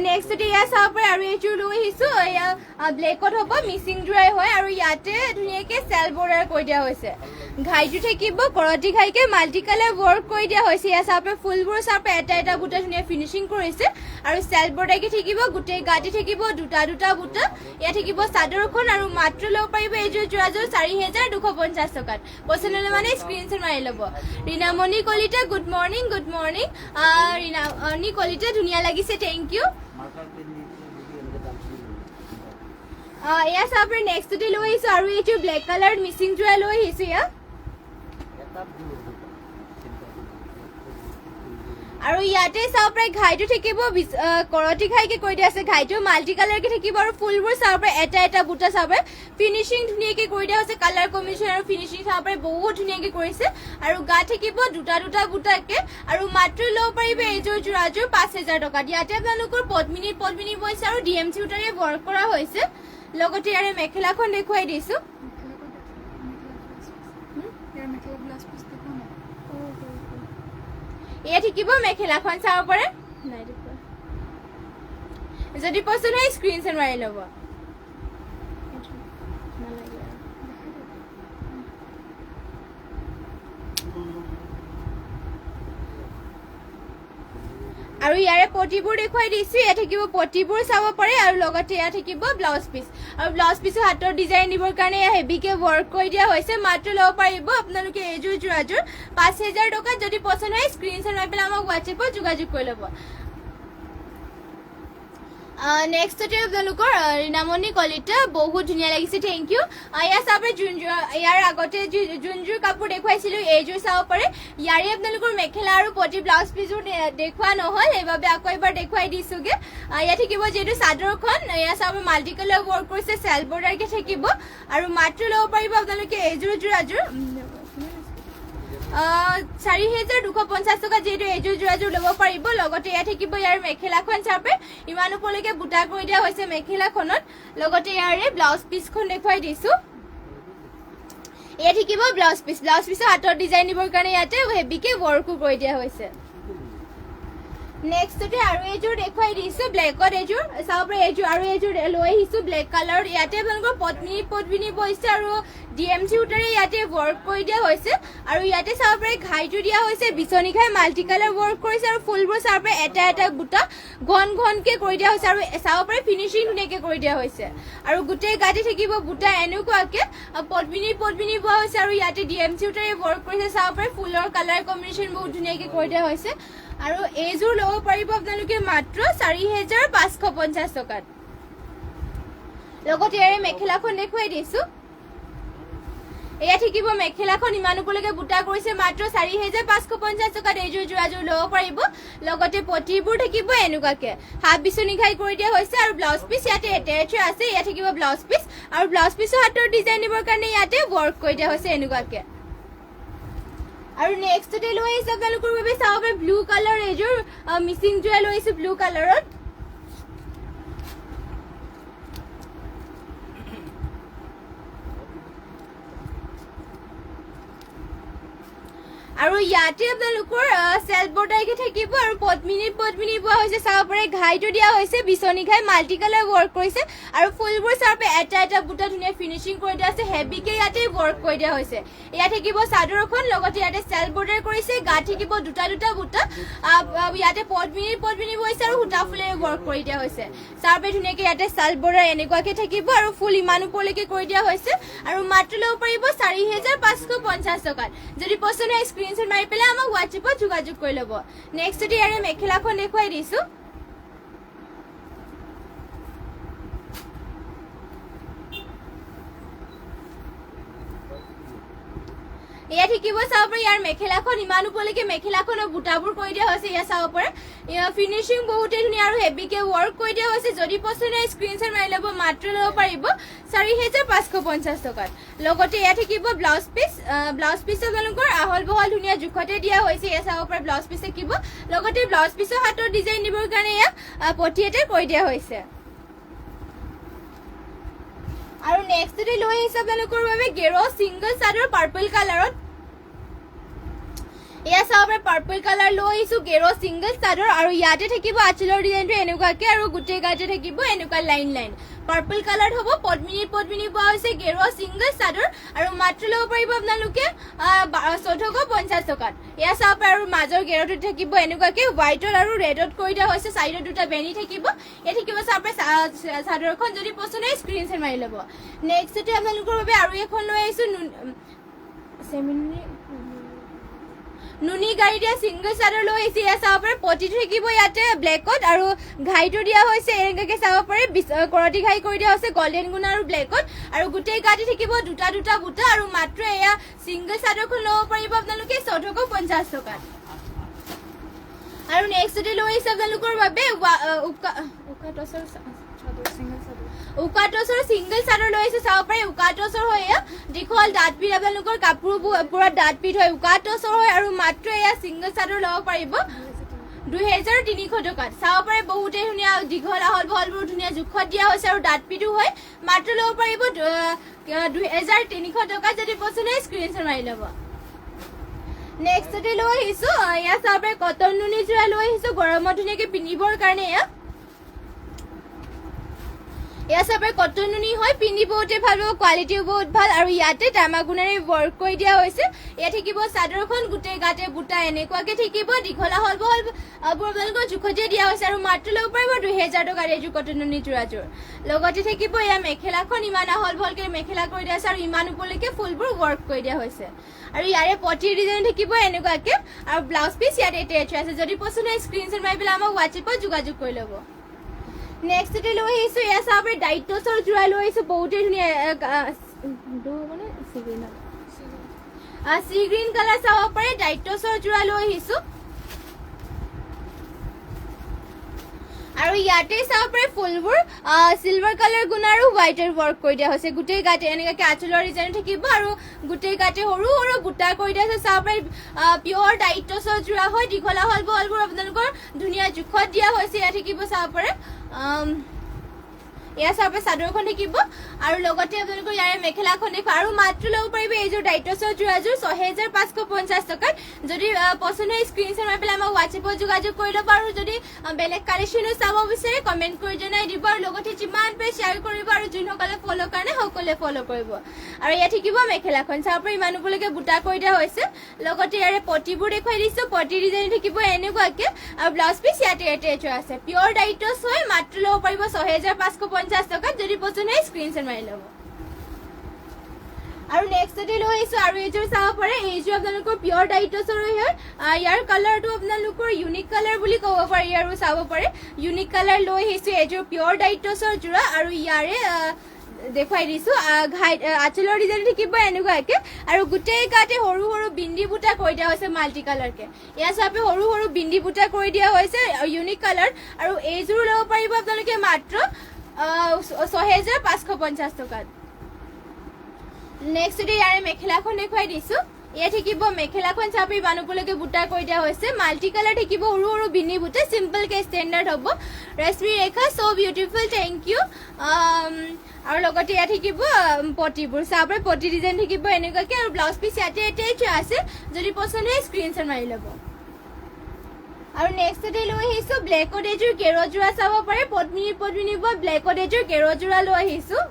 নেক্সটতে এয়া চাব পাৰে আৰু এইযোৰ লৈ আহিছোঁ এয়া ব্লেকত হ'ব মিচিং যোৰাই হয় আৰু ইয়াতে ধুনীয়াকৈ সেল্ফ বৰ্ডাৰ কৰি দিয়া হৈছে ঘাইটো থাকিব কৰতি ঘাইকে মাল্টি কালাৰ ৱৰ্ক কৰি দিয়া হৈছে এয়া চাব পাৰে ফুলবোৰ চাব পাৰে এটা বুটা ধুনীয়া ফিনিচিং কৰিছে আৰু সেল্ফ বৰ্ডাৰকে থাকিব গোটেই গাতে থাকিব দুটা বুটা এয়া থাকিব চাদৰখন আৰু মাত্ৰ ল'ব পাৰিব এইযোৰ যোৰাযোৰ 4250 টকাত পছন্দ হ'লে মানে স্ক্ৰিনশ্বট মাৰি ল'ব ৰীনামণি কলিতা গুড মৰ্ণিং ৰীনামণি কলিতা ধুনীয়া লাগিছে থেংক ইউ এয়া চাব পাৰে নেক্সটতে লৈ আহিছোঁ আৰু এইযোৰ ব্লেক কালাৰ মিচিং যোৰা লৈ আহিছোঁ এয়া আৰু ইয়াতে চাব পাৰে ঘাইটো থাকিব কৰতি ঘাইকে কৰি দিয়া আছে ঘাইটো মাল্টি কালাৰকে থাকিব আৰু ফুলবোৰ চাব পাৰে এটা বুটা চাব পাৰে ফিনিচিং ধুনীয়াকৈ কৰি দিয়া হৈছে কালাৰ কম্বিনেশ্যন আৰু ফিনিচিং চাব পাৰে বহুত ধুনীয়াকৈ কৰিছে আৰু গা থাকিব দুটা বুটাকে আৰু মাত্ৰ ল'ব পাৰিব এইযোৰ যোৰাযোৰ 5000 টকাত ইয়াতে আপোনালোকৰ পদ্মিনী বৈছে আৰু DMC সূতাৰে ৱৰ্ক কৰা হৈছে লগতে ইয়াৰে মেখেলাখন দেখুৱাই দিছোঁ এয়া থাকিব মেখেলাখন চাব পাৰে যদি পছন্দ হয় স্ক্ৰিনশ্বট মাৰি ল'ব আৰু ইয়াৰে পটিবোৰ দেখুৱাই দিছোঁ এয়া থাকিব পটিবোৰ চাব পাৰে আৰু লগতে এয়া থাকিব ব্লাউজ পিস আৰু ব্লাউজ পিসৰ হাতৰ ডিজাইন দিবৰ কাৰণে এয়া হেভিকে ৱৰ্ক কৰি দিয়া হৈছে মাত্ৰ ল'ব পাৰিব আপোনালোকে এইযোৰ যোৰাযোৰ 5000 টকাত যদি পছন্দ হয় স্ক্ৰিনশ্বট মাৰি পেলাই আমাক হোৱাটছএপত যোগাযোগ কৰি ল'ব নেক্সটতে আপোনালোকৰ ৰীনামণি কলিতা বহুত ধুনীয়া লাগিছে থেংক ইউ এয়া চাব পাৰে ইয়াৰ আগতে যোনযোৰ কাপোৰ দেখুৱাইছিলোঁ এইযোৰ চাব পাৰে ইয়াৰে আপোনালোকৰ মেখেলা আৰু পটি ব্লাউজ পিসযোৰ দেখুওৱা নহ'ল সেইবাবে আকৌ এবাৰ দেখুৱাই দিছোঁগৈ ইয়াত থাকিব যিহেতু চাদৰখন এয়া চাব মাল্টি কালাৰ ৱৰ্ক কৰিছে সেল্ফ বৰ্ডাৰকে থাকিব আৰু মাত্ৰ ল'ব পাৰিব আপোনালোকে এইযোৰ যোৰাযোৰ 4250 টকা যিহেতু এইযোৰ যোৰাযোৰ ল'ব পাৰিব লগতে এয়া থাকিব ইয়াৰ মেখেলাখন চাপে ইমান ওপৰলৈকে বুটা কৰি দিয়া হৈছে মেখেলাখনত লগতে ইয়াৰে ব্লাউজ পিসখন দেখুৱাই দিছোঁ এয়া থাকিব ব্লাউজ পিসৰ হাতৰ ডিজাইন দিবৰ কাৰণে ইয়াতে হেভিকে ৱৰ্কো কৰি দিয়া হৈছে নেক্সটতে আৰু এযোৰ দেখুৱাই দিছো ব্লেকত এযোৰ চাব পাৰে এযোৰ আৰু এযোৰ লৈ আহিছো ব্লেক কালাৰত ইয়াতে আপোনালোকৰ পদ্মিনী বৈছে আৰু ডিএমচি উটাৰে ইয়াতে ৱৰ্ক কৰি দিয়া হৈছে আৰু ইয়াতে চাব পাৰে ঘাইটো দিয়া হৈছে বিচনী ঘাই মাল্টি কালাৰ ৱৰ্ক কৰিছে আৰু ফুলবোৰ চাব পাৰে এটা বুটা ঘনকে কৰি দিয়া হৈছে আৰু চাব পাৰে ফিনিচিং ধুনীয়াকে কৰি দিয়া হৈছে আৰু গোটেই গাতে থাকিব বুটা এনেকুৱাকে পদ্মিনী বোৱা হৈছে আৰু ইয়াতে ডিএমচি উটাৰে ৱৰ্ক কৰিছে চাব পাৰে ফুলৰ কালাৰ কম্বিনেশ্যন বহুত ধুনীয়াকে কৰি দিয়া হৈছে আৰু এইযোৰ ল'ব পাৰিব আপোনালোকে মাত্ৰ 4550 টকাত লগতে ইয়াৰে মেখেলাখন দেখুৱাই দিছো এয়া থাকিব মেখেলাখন ইমান উপলৈকে বুটা কৰিছে মাত্ৰ 4550 টকাত এইযোৰ যোৰাযোৰ ল'ব পাৰিব লগতে পটিবোৰ থাকিব এনেকুৱাকে হাফ বিচনী ঘাই কৰি দিয়া হৈছে আৰু ব্লাউজ পিচ ইয়াতে এটেচ আছে ইয়া থাকিব ব্লাউজ পিচ আৰু ব্লাউজ পিচৰ হাতৰ ডিজাইন দিবৰ কাৰণে ইয়াতে ৱৰ্ক কৰি দিয়া হৈছে এনেকুৱাকে আৰু নেক্সটতে লৈ আহিছে আপোনালোকৰ বাবে চাব পাৰে ব্লু কালাৰ এযোৰ মিচিং যোৰা লৈ আহিছে ব্লু কালাৰত আৰু ইয়াতে আপোনালোকৰ সেলফ বৰ্ডাৰকে থাকিব আৰু পদ্মিনী বোৱা হৈছে চাব পাৰে ঘাইটো দিয়া হৈছে বিচনী ঘাই মাল্টি কালাৰ ৱৰ্ক কৰিছে আৰু ফুলবোৰ চাব পাৰে এটা বুটা ধুনীয়া ফিনিচিং কৰি দিয়া আছে হেভিকে ইয়াতে ৱৰ্ক কৰি দিয়া হৈছে ইয়াত থাকিব চাদৰখন লগতে ইয়াতে সেলফ বৰ্ডাৰ কৰিছে গা থাকিব দুটা বুটা ইয়াতে পদ্মিনী বৈছে আৰু সূতা ফুলেৰে ৱৰ্ক কৰি দিয়া হৈছে চাব পাৰে ধুনীয়াকে ইয়াতে সেলফ বৰ্ডাৰ এনেকুৱাকে থাকিব আৰু ফুল ইমান ওপৰলৈকে কৰি দিয়া হৈছে আৰু মাত্ৰ ল'ব পাৰিব 4550 টকাত যদি পছন্দ হয় স্ক্ৰিনশ্বট মাৰি পেলাই আমাক হোৱাটছএপত যোগাযোগ কৰি ল'ব নেক্সটতে ইয়াৰে মেখেলাখন দেখুৱাই দিছো এয়া থাকিব চাব পাৰে ইয়াৰ মেখেলাখন ইমান উপলৈকে মেখেলাখনৰ বুটাবোৰ কৰি দিয়া হৈছে ইয়া চাব পাৰে ফিনিচিং বহুতে ধুনীয়া আৰু হেভিকে ৱৰ্ক কৰি দিয়া হৈছে যদি পছন্দ হয় স্ক্ৰিনশ্বট মাৰি ল'ব মাত্ৰ ল'ব পাৰিব 4550 টকাত লগতে এয়া থাকিব ব্লাউজ পিচ আপোনালোকৰ আহল বহল ধুনীয়া জোখতে দিয়া হৈছে ইয়া চাব পাৰে ব্লাউজ পিচ থাকিব লগতে ব্লাউজ পিচৰ হাতৰ ডিজাইন দিবৰ কাৰণে ইয়া পটিয়াতে কৰি দিয়া হৈছে আৰু নেক্সটতে লৈ আহিছে আপোনালোকৰ বাবে গেৰো সিংগল চাদৰ পাৰ্পল কালাৰত এয়া চাব পাৰে পাৰ্পল কালাৰ লৈ আহিছো গেৰো সিংগল চাদৰ আৰু ইয়াতে থাকিব আঁচলৰ ডিজাইনটো এনেকুৱাকে আৰু গোটেই গাতে থাকিব এনেকুৱা লাইন পাৰ্পল কালাৰ হ'ব পদ্মিনী বোৱা হৈছে গেৰো সিংগল চাদৰ আৰু মাত্ৰ ল'ব পাৰিব আপোনালোকে 1450 টকাত এয়া চাব পাৰে আৰু মাজৰ গেৰোটো থাকিব এনেকুৱাকে হোৱাইটত আৰু ৰেডত কৰি দিয়া হৈছে চাইডত দুটা বেনি থাকিব এয়া থাকিব চাব পাৰে চাদৰখন যদি পছন্দ হয় স্ক্ৰিনশ্বট মাৰি ল'ব নেক্সটতে আপোনালোকৰ বাবে আৰু এখন লৈ আহিছো নুনি গাড়ী দিয়া সিংগল চাদৰ লৈ আহিছে এয়া চাব পাৰে পটিটো থাকিব ইয়াতে ব্লেকত আৰু ঘাইটো দিয়া হৈছে এনেকুৱাকে চাব পাৰে কৰতি ঘাই কৰি দিয়া হৈছে গল্ডেন গুণ আৰু ব্লেকত আৰু গোটেই গাতে থাকিব দুটা বুটা আৰু মাত্ৰ এয়া সিংগল চাদৰখন ল'ব পাৰিব আপোনালোকে 1450 টকাত আৰু নেক্সটতে লৈ আহিছে আপোনালোকৰ বাবে উকাটছৰ সিংগল চাদৰ লৈ আহিছে চাব পাৰে উকাটছৰ হয় দীঘল দাঁতপিঠ আপোনালোকৰ কাপোৰ পুৰা দাঁতপিঠ হয় উকাটছৰ হয় আৰু মাত্ৰ এয়া সিংগল চাদৰ ল'ব পাৰিব 2300 টকাত চাব পাৰে বহুতে ধুনীয়া দীঘল আহল বহলবোৰ ধুনীয়া জোখত দিয়া হৈছে আৰু দাঁতপিঠো হয় মাত্ৰ ল'ব পাৰিব 2300 টকাত যদি পছন্দ হয় স্ক্ৰিনশ্বট মাৰি ল'ব নেক্সটতে লৈ আহিছো এয়া চাব পাৰে কটন নুনি যোৰা লৈ আহিছো গৰমত ধুনীয়াকে পিন্ধিবৰ কাৰণে এয়া চাব পাৰে কটন নুনি হয় পিন্ধি বহুতে ভাল পাব কোৱালিটিও বহুত ভাল আৰু ইয়াতে তামাগুণেৰে ৱৰ্ক কৰি দিয়া হৈছে এয়া থাকিব চাদৰখন গোটেই গাতে বুটা এনেকুৱাকে থাকিব দীঘল আহল বহল আপোনালোকৰ জোখতে দিয়া হৈছে আৰু মাত্ৰ ল'ব পাৰিব 2000 টকাৰ এইযোৰ কটন নুনি যোৰাযোৰ লগতে থাকিব এয়া মেখেলাখন ইমান আহল বহলকে মেখেলা কৰি দিয়া হৈছে আৰু ইমান উপলৈকে ফুলবোৰ ৱৰ্ক কৰি দিয়া হৈছে আৰু ইয়াৰে পটিৰ ডিজাইন থাকিব এনেকুৱাকে আৰু ব্লাউজ পিচ ইয়াতে এটেচ আছে যদি পছন্দ হয় স্ক্ৰিনশ্বট মাৰি পেলাই আমাক হোৱাটছএপত যোগাযোগ কৰি ল'ব নেক্সটতে লৈ আহিছো এয়া চাব পাৰে ডাইটছৰ যোৰা লৈ আহিছো বহুতে ধুনীয়া সি গ্ৰীণ কালাৰ চাব পাৰে ডাইটছৰ যোৰা লৈ আহিছো আৰু ইয়াতে চাব পাৰে ফুলবোৰ সিলভাৰ কালাৰ গুণ আৰু হোৱাইটৰ ৱৰ্ক কৰি দিয়া হৈছে গোটেই গাতে এনেকুৱাকে আঁচলৰ ডিজাইন থাকিব আৰু গোটেই গাতে সৰু বুটা কৰি দিয়া হৈছে চাব পাৰে পিয়ৰ ডাইটছৰ যোৰা হয় দীঘল আহল বহলবোৰ আপোনালোকৰ ধুনীয়া জোখত দিয়া হৈছে ইয়াত থাকিব চাব পাৰে এয়া চাপে চাদৰখন থাকিব আৰু লগতে আপোনালোকৰ ইয়াৰে মেখেলাখন দেখুৱা আৰু মাত্ৰ ল'ব পাৰিব এইযোৰ ডাইটছৰ যোৰাযোৰ 6550 টকাত যদি পছন্দ হয় স্ক্ৰীনশ্বট মাৰি পেলাই আমাক হোৱাটছএপত যোগাযোগ কৰি ল'ব আৰু যদি বেলেগ কালেকশ্যনো চাব বিচাৰে কমেণ্ট কৰি জনাই দিব আৰু লগতে যিমান পাৰে শ্বেয়াৰ কৰিব আৰু যোনসকলে ফ'ল' কাৰণে সকলোৱে ফ'ল' কৰিব আৰু ইয়াত থাকিব মেখেলাখন চাব পাৰি ইমান ওপৰলৈকে বুটা কৰি দিয়া হৈছে লগতে ইয়াৰে পটিবোৰ দেখুৱাই দিছোঁ পটি ডিজাইন থাকিব এনেকুৱাকৈ আৰু ব্লাউজ পিচ ইয়াতে এটেচ আছে পিয়ৰ ডাইটছ হয় মাত্ৰ ল'ব পাৰিব 6550 টকাত যদি পছন্দ হয় স্ক্ৰীনশ্বট মাৰি ল'ব আৰু নেক্সটতে লৈ আহিছোঁ আৰু এইযোৰ চাব পাৰে এইযোৰ আপোনালোকৰ পিয়ৰ ডাইটছৰ হয় ইয়াৰ কালাৰটো আপোনালোকৰ ইউনিক কালাৰ বুলি ক'ব পাৰি আৰু চাব পাৰে ইউনিক কালাৰ লৈ আহিছোঁ এইযোৰ পিয়ৰ ডাইটছৰ যোৰা আৰু ইয়াৰে দেখুৱাই দিছোঁ আঁচলৰ ডিজাইন থাকিব এনেকুৱাকৈ আৰু গোটেই গাতে সৰু সৰু বিন্দি বুটা কৰি দিয়া হৈছে মাল্টি কালাৰকৈ ইয়াৰ চাপে সৰু সৰু বিন্দি বুটা কৰি দিয়া হৈছে ইউনিক কালাৰ আৰু এইযোৰ ল'ব পাৰিব আপোনালোকে মাত্ৰ 6550 টকাত নেক্সট ইয়াৰে মেখেলাখন দেখুৱাই দিছোঁ ইয়াত থাকিব মেখেলাখন চাপি ইমান ওপৰলৈকে বুটা কৰি দিয়া হৈছে মাল্টি কালাৰ থাকিব সৰু সৰু বিনি বুটা চিম্পলকৈ ষ্টেণ্ডাৰ্ড হ'ব ৰেশমি ৰেখা চ' বিউটিফুল থেংক ইউ আৰু লগতে ইয়াত থাকিব পটিবোৰ চাপে পটি ডিজাইন থাকিব এনেকুৱাকৈ আৰু ব্লাউজ পিচ ইয়াতে এটেচ আছে যদি পছন্দ হয় স্ক্ৰীনশ্বট মাৰি ল'ব আৰু নেক্সটতে লৈ আহিছোঁ ব্লেকত এযোৰ গেৰ যোৰা চাব পাৰে পদ্মিনী ব্লেকত এযোৰ গেৰ যোৰা লৈ আহিছোঁ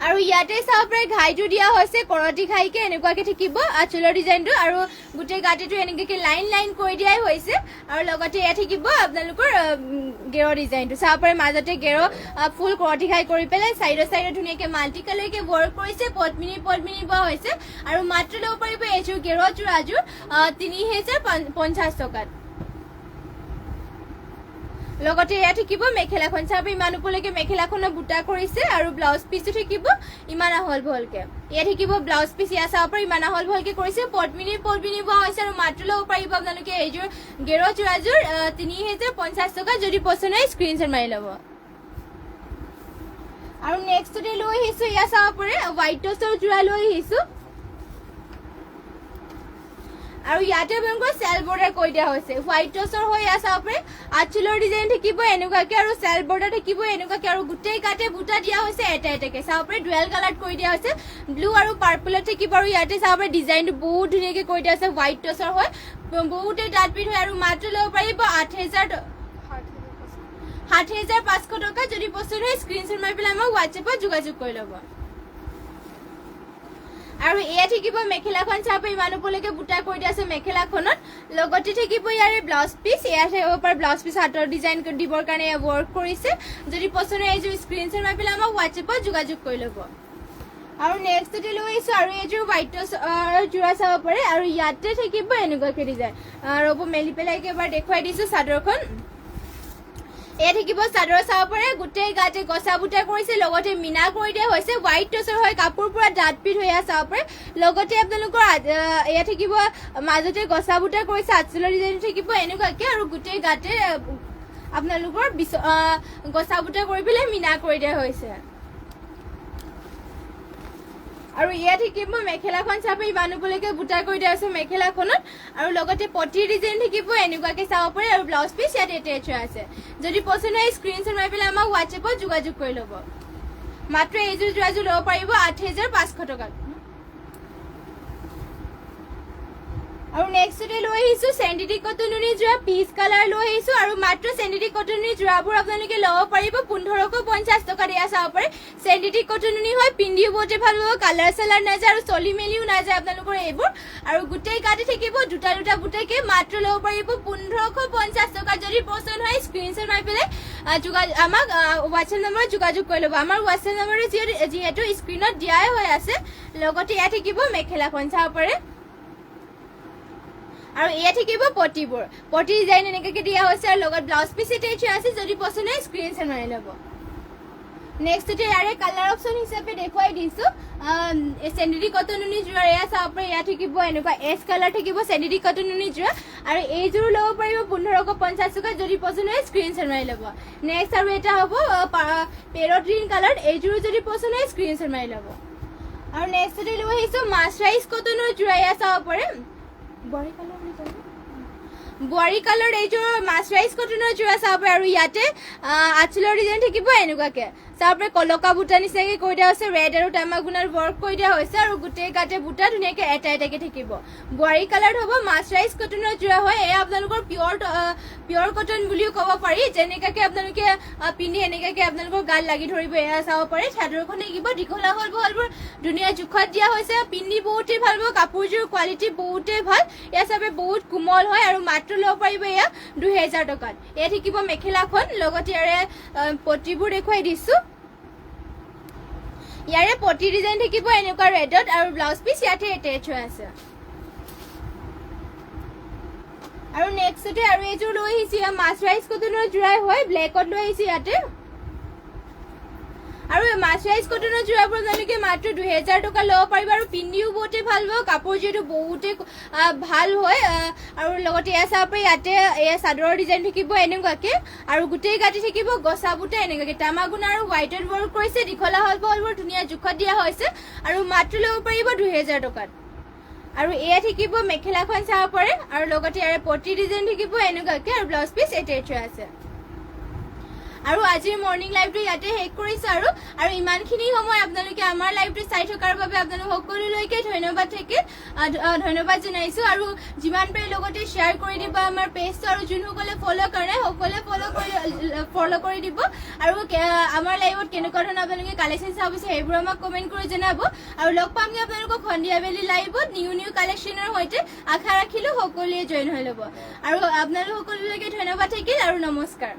আৰু ইয়াতে চাব পাৰে ঘাইটো দিয়া হৈছে কৰতি ঘাইকে এনেকুৱাকৈ থাকিব আঁচলৰ ডিজাইনটো আৰু গোটেই গাঁতিটো এনেকুৱাকৈ লাইন লাইন কৰি দিয়াই হৈছে আৰু লগতে ইয়াত থাকিব আপোনালোকৰ গেৰ ডিজাইনটো চাব পাৰে মাজতে গেৰ ফুল কৰতি ঘাই কৰি পেলাই চাইডে ধুনীয়াকৈ মাল্টি কালাৰকৈ ৱৰ্ক কৰিছে পদ্মিনী বোৱা হৈছে আৰু মাত্ৰ ল'ব পাৰিব এইযোৰ গেৰ যোৰাযোৰ 3050 টকাত লগতে ইয়াত থাকিব মেখেলাখন চাব ইমান ওপৰলৈকে মেখেলাখনৰ বুটা কৰিছে আৰু ব্লাউজ পিচটো থাকিব ইমান আহল বহলকৈ ইয়াত থাকিব ব্লাউজ পিচ ইয়াত চাব পাৰে ইমান আহল বহলকৈ কৰিছে পদ্মিনী বোৱা হৈছে আৰু মাত্ৰ ল'ব পাৰিব আপোনালোকে এইযোৰ গেৰ যোৰাযোৰ 3050 টকা যদি পছন্দ হয় স্ক্ৰীনশ্বট মাৰি ল'ব আৰু নেক্সটতে লৈ আহিছোঁ ইয়াত চাব পাৰে হোৱাইট টছৰ যোৰা লৈ আহিছোঁ আৰু ইয়াতে আপোনালোকৰ চেল বৰ্ডাৰ কৰি দিয়া হৈছে হোৱাইট টছৰ হৈ ইয়াত চাব পাৰে আঁচলৰ ডিজাইন থাকিব এনেকুৱাকৈ আৰু চেল বৰ্ডাৰ থাকিব এনেকুৱাকৈ আৰু গোটেই গাতে বুটা দিয়া হৈছে এটা এটাকৈ চাব পাৰে ডুৱেল কালাৰ কৰি দিয়া হৈছে ব্লু আৰু পাৰ্পলত থাকিব আৰু ইয়াতে চাব পাৰে ডিজাইনটো বহুত ধুনীয়াকৈ কৰি দিয়া হৈছে হোৱাইট টছৰ হয় বহুতেই ডাঠ পিঠ হয় আৰু মাত্ৰ ল'ব পাৰিব 7500 টকা যদি পছন্দ হয় স্ক্ৰীনশ্বট মাৰি পেলাই আমাক হোৱাটছএপত যোগাযোগ কৰি ল'ব আৰু এয়া থাকিব মেখেলাখন চাব ইমান ওপৰলৈকে বুটা কৰি দিয়া আছে মেখেলাখনত লগতে থাকিব ইয়াৰে ব্লাউজ পিচ এয়া থাকিব পাৰে ব্লাউজ পিচ হাতৰ ডিজাইন দিবৰ কাৰণে ৱৰ্ক কৰিছে যদি পছন্দ হয় এইযোৰ স্ক্ৰীনশ্বট মাৰি পেলাই আমাক হোৱাটছএপত যোগাযোগ কৰি ল'ব আৰু নেক্সটতে লৈ আহিছোঁ আৰু এইযোৰ হোৱাইট যোৰা চাব পাৰে আৰু ইয়াতে থাকিব এনেকুৱাকৈ ডিজাইন ৰ'ব মেলি পেলাই একেবাৰে দেখুৱাই দিছোঁ চাদৰখন এয়া থাকিব চাদৰ চাব পাৰে গোটেই গাতে গছা বুটা কৰিছে লগতে মিনা কৰি দিয়া হৈছে হোৱাইট টছৰ হয় কাপোৰ পুৰা ডাঠ পিঠ হৈ চাব পাৰে লগতে আপোনালোকৰ এয়া থাকিব মাজতে গছা বুটা কৰিছে আঁচলৰ ডিজাইন থাকিব এনেকুৱাকৈ আৰু গোটেই গাতে আপোনালোকৰ গছা বুটা কৰি পেলাই মিনা কৰি দিয়া হৈছে আৰু ইয়াত থাকিব মেখেলাখন চাব ইমান ওপৰলৈকে বুটা কৰি দিয়া হৈছে মেখেলাখনত আৰু লগতে পটি ডিজাইন থাকিব এনেকুৱাকৈ চাব পাৰে আৰু ব্লাউজ পিচ ইয়াত এটেচ আছে যদি পছন্দ হয় স্ক্ৰীনশ্বট মাৰি পেলাই আমাক হোৱাটছএপত যোগাযোগ কৰি ল'ব মাত্ৰ এইযোৰ যোৰাযোৰ ল'ব পাৰিব 8500 টকাত আৰু নেক্সটতে লৈ আহিছোঁ চেণ্টিটিক কটননি যোৰা পিচ কালাৰ লৈ আহিছোঁ আৰু মাত্ৰ চেণ্টিটিক কটননি যোৰাবোৰ আপোনালোকে ল'ব পাৰিব 1550 টকাত এয়া চাব পাৰে চেণ্টিটিক কটননি হয় পিন্ধিও বহুতে ভাল পাব কালাৰ চালাৰ নাযায় আৰু চলি মেলিও নাযায় আপোনালোকৰ এইবোৰ আৰু গোটেই গাতে থাকিব দুটা বুটাকৈ মাত্ৰ ল'ব পাৰিব 1550 টকাত যদি পছন্দ হয় স্ক্ৰীনশ্বট মাৰি পেলাই আমাক হোৱাটছএপ নম্বৰত যোগাযোগ কৰি ল'ব আমাৰ হোৱাটছএপ নম্বৰটো যিহেতু স্ক্ৰীণত দিয়াই হৈ আছে লগতে ইয়াত থাকিব মেখেলাখন চাব পাৰে আৰু এয়া থাকিব পটিবোৰ পটি ডিজাইন এনেকৈ দিয়া হৈছে আৰু লগত ব্লাউজ পিচ এটেচ আছে যদি পছন্দ হয় স্ক্ৰীনশ্বট মাৰি ল'ব নেক্সটতে ইয়াৰে কালাৰ অপশ্যন হিচাপে দেখুৱাই দিছোঁ চেণ্টিটিক কটননি যোৰা এয়া চাব পাৰে এয়া থাকিব এনেকুৱা এছ কালাৰ থাকিব চেণ্টিটিক কটননি যোৰা আৰু এইযোৰো ল'ব পাৰিব 1550 টকা যদি পছন্দ হয় স্ক্ৰীনশ্বট মাৰি ল'ব নেক্সট আৰু এটা হ'ব পেৰট গ্ৰীণ কালাৰ এইযোৰো যদি পছন্দ হয় স্ক্ৰীনশ্বট মাৰি ল'ব আৰু নেক্সটতে লৈ আহিছোঁ মাছৰাইজ কটনৰ যোৰা এয়া চাব পাৰে বোৱাৰী কালাৰ এইযোৰ মাছৰাইজ কটনৰ যোৰা চাব পাৰে আৰু ইয়াতে আঁচলৰ ডিজাইন থাকিব এনেকুৱাকে চাব পাৰে কলকা বুটা নিচিনাকে কৰি দিয়া হৈছে ৰেড আৰু তামাগুনাৰ ৱৰ্ক কৰি দিয়া হৈছে আৰু গোটেই গাতে বুটা ধুনীয়াকে এটা এটাকে থাকিব বোৱাৰী কালাৰ হ'ব মাছৰাইজ কটনৰ যোৰা হয় এয়া আপোনালোকৰ পিয়ৰ কটন বুলিও ক'ব পাৰি যেনেকাকে আপোনালোকে পিন্ধি এনেকাকে আপোনালোকৰ গাত লাগি ধৰিব এয়া চাব পাৰে চাদৰখন থাকিব দীঘলা হ'ল বহলবোৰ ধুনীয়া জোখত দিয়া হৈছে পিন্ধি বহুতেই ভাল হ'ব কাপোৰযোৰ কোৱালিটি বহুতেই ভাল এয়া চাবে বহুত কোমল হয় আৰু মাত্ৰ ল'ব পাৰিব এয়া 2000 টকাত এয়া থাকিব মেখেলাখন লগতে ইয়াৰে পটিবোৰ দেখুৱাই দিছো ইয়াৰে পটি ডিজাইন থাকিব এনেকুৱা ৰেডত আৰু ব্লাউজ পিচ ইয়াতে এটেচ হৈ আছে আৰু নেক্সটতে আৰু এইযোৰ লৈ আহিছে মাছৰাইজ কটনৰ যোৰাই হয় ব্লেকত লৈ আহিছে ইয়াতে আৰু মাছৰাইজ কটনৰ যোৰাবোৰ আপোনালোকে মাত্ৰ 2000 টকা ল'ব পাৰিব আৰু পিন্ধিও বহুতে ভাল হ'ব কাপোৰ যিহেতু বহুতে ভাল হয় আৰু লগতে এয়া চাব পাৰি ইয়াতে এয়া চাদৰৰ ডিজাইন থাকিব এনেকুৱাকে আৰু গোটেই গাঁঠি থাকিব গছা বুটা এনেকুৱাকে তামাগুনা আৰু হোৱাইটত ৱৰ্ক কৰিছে দীঘলা হ'ল বহলবোৰ ধুনীয়া জোখত দিয়া হৈছে আৰু মাত্ৰ ল'ব পাৰিব 2000 টকাত আৰু এয়া থাকিব মেখেলাখন চাব পাৰে আৰু লগতে ইয়াৰে পটি ডিজাইন থাকিব এনেকুৱাকে আৰু ব্লাউজ পিচ এটেচ হৈ আছে আৰু আজিৰ মৰ্নিং লাইভটো ইয়াতে শেষ কৰিছো আৰু ইমানখিনি সময় আপোনালোকে আমাৰ লাইভটো চাই থকাৰ বাবে আপোনালোক সকলোলৈকে ধন্যবাদ থাকিল ধন্যবাদ জনাইছো আৰু যিমান পাৰে লগতে শ্বেয়াৰ কৰি দিব আমাৰ পেজটো আৰু যোনসকলে ফলো কৰে সকলোৱে ফলো কৰি দিব আৰু আমাৰ লাইভত কেনেকুৱা ধৰণৰ আপোনালোকে কালেকশ্যন চাব বিচাৰে সেইবোৰ আমাক কমেণ্ট কৰি জনাব আৰু লগ পামগৈ আপোনালোকক সন্ধিয়া বেলি লাইভত নিউ কালেকশ্যনৰ সৈতে আশা ৰাখিলো সকলোৱে জইন হৈ ল'ব আৰু আপোনালোক সকলোলৈকে ধন্যবাদ থাকিল আৰু নমস্কাৰ